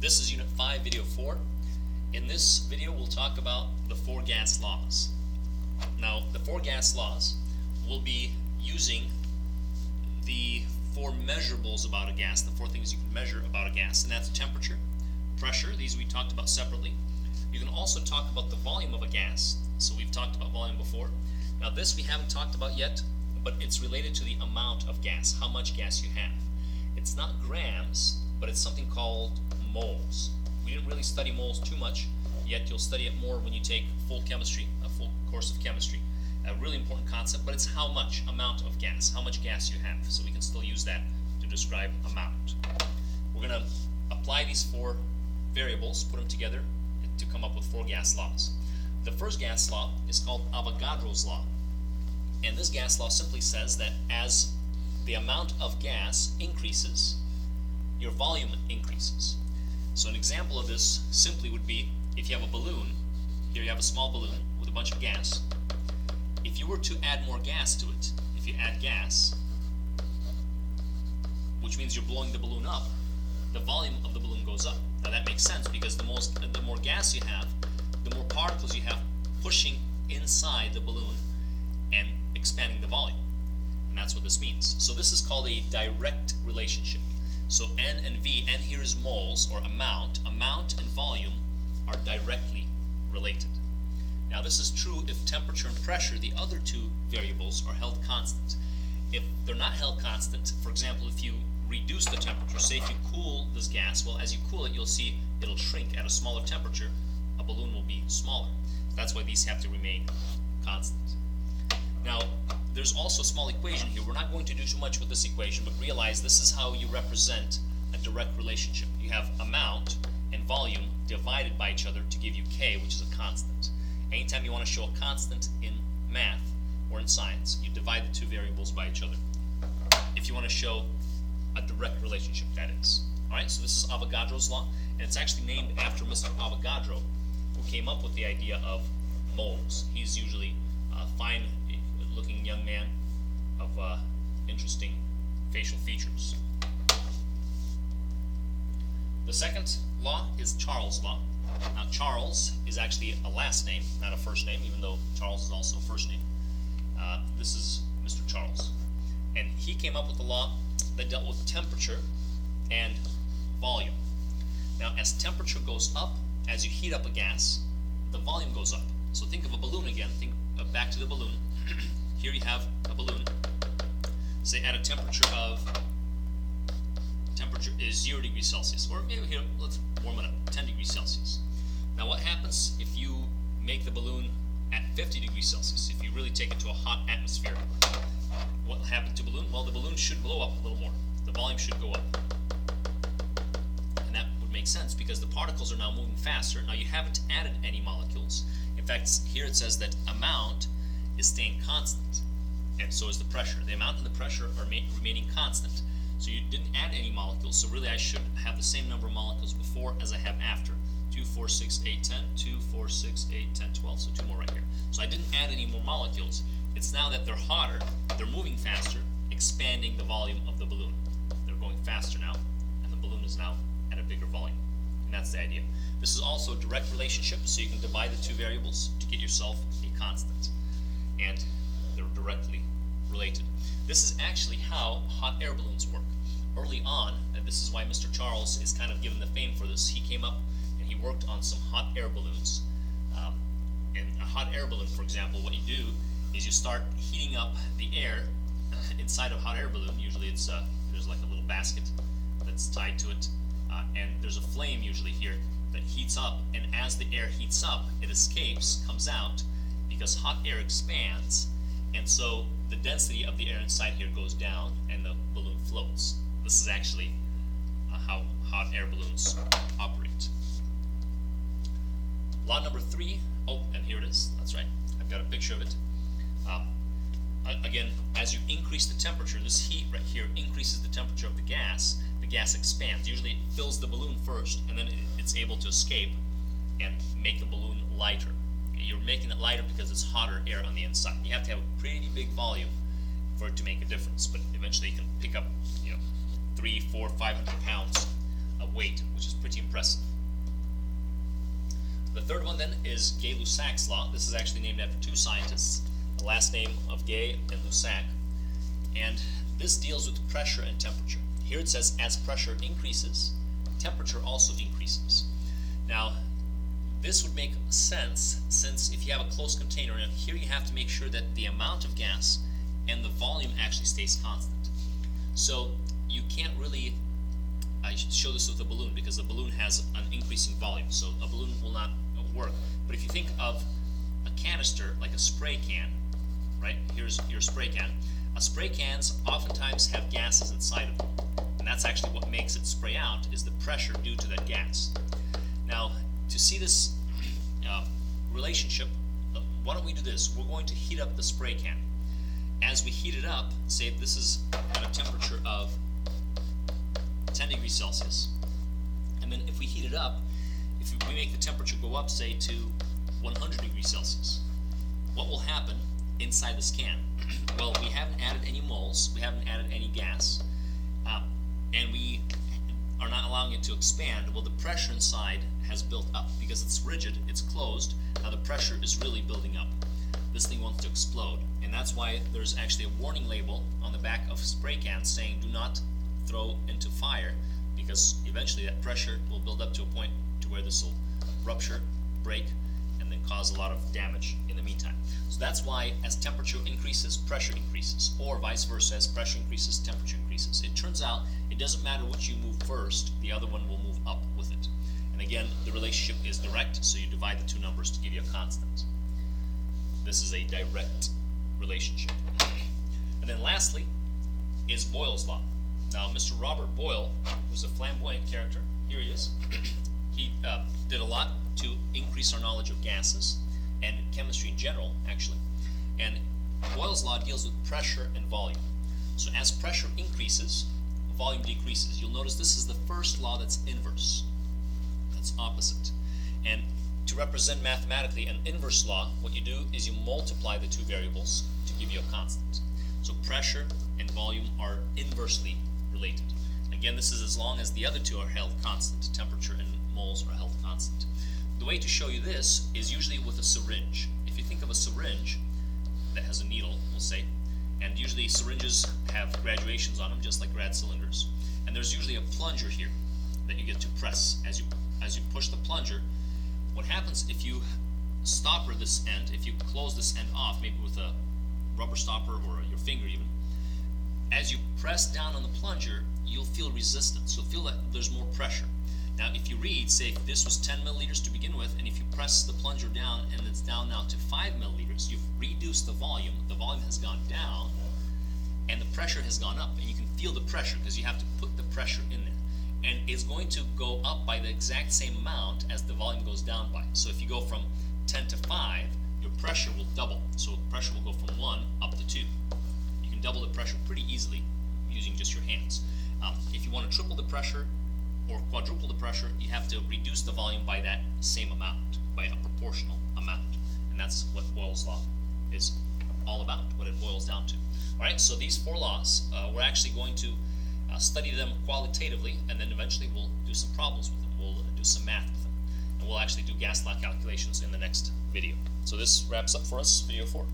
This is Unit 5, Video 4. In this video, we'll talk about the 4 gas laws. Now, the 4 gas laws will be using the 4 measurables about a gas, the 4 things you can measure about a gas, and that's temperature, pressure, these we talked about separately. You can also talk about the volume of a gas, so we've talked about volume before. Now, this we haven't talked about yet, but it's related to the amount of gas, how much gas you have. It's not grams, but it's something called moles. We didn't really study moles too much, yet you'll study it more when you take full chemistry, a full course of chemistry. A really important concept, but it's how much amount of gas, how much gas you have, so we can still use that to describe amount. We're going to apply these 4 variables, put them together to come up with 4 gas laws. The first gas law is called Avogadro's law, and this gas law simply says that as the amount of gas increases, your volume increases. So an example of this simply would be if you have a balloon, here you have a small balloon with a bunch of gas. If you were to add more gas to it, if you add gas, which means you're blowing the balloon up, the volume of the balloon goes up. Now that makes sense because the more gas you have, the more particles you have pushing inside the balloon and expanding the volume. And that's what this means. So this is called a direct relationship. So N and V, N here is moles or amount. Amount and volume are directly related. Now this is true if temperature and pressure, the other 2 variables, are held constant. If they're not held constant, for example, if you reduce the temperature, say if you cool this gas, well, as you cool it, you'll see it'll shrink. At a smaller temperature, a balloon will be smaller. That's why these have to remain constant. Now, there's also a small equation here. We're not going to do too much with this equation, but realize this is how you represent a direct relationship. You have amount and volume divided by each other to give you K, which is a constant. Anytime you want to show a constant in math or in science, you divide the 2 variables by each other. If you want to show a direct relationship, that is. Alright, so this is Avogadro's law, and it's actually named after Mr. Avogadro, who came up with the idea of moles. He's usually a fine-looking young man of interesting facial features. The second law is Charles' law. Now, Charles is actually a last name, not a first name, even though Charles is also a first name. This is Mr. Charles. And he came up with a law that dealt with temperature and volume. Now, as temperature goes up, as you heat up a gas, the volume goes up. So think of a balloon again. Think back to the balloon. Here you have a balloon, say at a temperature is 0 degrees Celsius, or maybe here, let's warm it up, 10 degrees Celsius. Now what happens if you make the balloon at 50 degrees Celsius, if you really take it to a hot atmosphere? What will happen to the balloon? Well, the balloon should blow up a little more. The volume should go up. And that would make sense because the particles are now moving faster. Now you haven't added any molecules. In fact, here it says that amount is staying constant, and so is the pressure. The amount and the pressure are remaining constant. So you didn't add any molecules, so really I should have the same number of molecules before as I have after. 2, 4, 6, 8, 10, 2, 4, 6, 8, 10, 12, so 2 more right here. So I didn't add any more molecules. It's now that they're hotter, they're moving faster, expanding the volume of the balloon. They're going faster now, and the balloon is now at a bigger volume. And that's the idea. This is also a direct relationship, so you can divide the 2 variables to get yourself a constant. And they're directly related. This is actually how hot air balloons work. Early on, and this is why Mr. Charles is kind of given the fame for this, he came up and he worked on some hot air balloons. And a hot air balloon, for example, what you do is you start heating up the air inside of a hot air balloon. Usually it's there's like a little basket that's tied to it, and there's a flame usually here that heats up, and as the air heats up, it escapes, comes out, because hot air expands, and so the density of the air inside here goes down and the balloon floats. This is actually how hot air balloons operate. Law number 3, oh, and here it is, that's right, I've got a picture of it. Again, as you increase the temperature, this heat right here increases the temperature of the gas expands. Usually it fills the balloon first, and then it's able to escape and make the balloon lighter. You're making it lighter because it's hotter air on the inside. You have to have a pretty big volume for it to make a difference, but eventually you can pick up, 300, 400, 500 pounds weight, which is pretty impressive. The third one then is Gay-Lussac's law. This is actually named after two scientists, the last name of Gay and Lussac. And this deals with pressure and temperature. Here it says as pressure increases, temperature also increases. Now, this would make sense since if you have a closed container, and here you have to make sure that the amount of gas and the volume actually stays constant. So you can't really, I should show this with a balloon because a balloon has an increasing volume, so a balloon will not work. But if you think of a canister like a spray can, right? Here's your spray can. Spray cans oftentimes have gases inside of them, and that's actually what makes it spray out is the pressure due to that gas. Now, to see this relationship, why don't we do this? We're going to heat up the spray can. As we heat it up, say this is at a temperature of 10 degrees Celsius, and then if we heat it up, if we make the temperature go up, say to 100 degrees Celsius, what will happen inside this can? Well, we haven't added any moles, we haven't added any gas, and we are not allowing it to expand. Well, the pressure inside has built up because it's rigid, it's closed. Now the pressure is really building up. This thing wants to explode, and that's why there's actually a warning label on the back of spray cans saying do not throw into fire, because eventually that pressure will build up to a point to where this will rupture, break, and then cause a lot of damage in the meantime. So that's why as temperature increases, pressure increases, or vice versa, as pressure increases, temperature increases. It turns out it doesn't matter which you move first, the other one will move up with it. And again, the relationship is direct, so you divide the two numbers to give you a constant. This is a direct relationship. And then lastly is Boyle's law. Now, Mr. Robert Boyle, who's a flamboyant character, here he is. He did a lot to increase our knowledge of gases and chemistry in general, actually. And Boyle's law deals with pressure and volume. So as pressure increases, volume decreases. You'll notice this is the first law that's inverse. That's opposite. And to represent mathematically an inverse law, what you do is you multiply the two variables to give you a constant. So pressure and volume are inversely related. Again, this is as long as the other two are held constant. Temperature and moles are held constant. The way to show you this is usually with a syringe. If you think of a syringe that has a needle, we'll say, and usually syringes have graduations on them, just like grad cylinders. And there's usually a plunger here that you get to press. As you push the plunger, what happens if you stopper this end, if you close this end off, maybe with a rubber stopper or your finger even, as you press down on the plunger, you'll feel resistance. You'll feel that there's more pressure. Now, if you read, say if this was 10 milliliters to begin with, and if you press the plunger down and it's down now to 5 milliliters, you've reduced the volume has gone down, and the pressure has gone up, and you can feel the pressure because you have to put the pressure in there. And it's going to go up by the exact same amount as the volume goes down by. So if you go from 10 to 5, your pressure will double. So the pressure will go from 1 up to 2. You can double the pressure pretty easily using just your hands. If you want to triple the pressure or quadruple the pressure, you have to reduce the volume by that same amount, by a proportional amount. And that's what Boyle's law is all about, what it boils down to. All right, so these four laws, we're actually going to study them qualitatively, and then eventually we'll do some problems with them. We'll do some math with them. And we'll actually do gas law calculations in the next video. So this wraps up for us, video 4.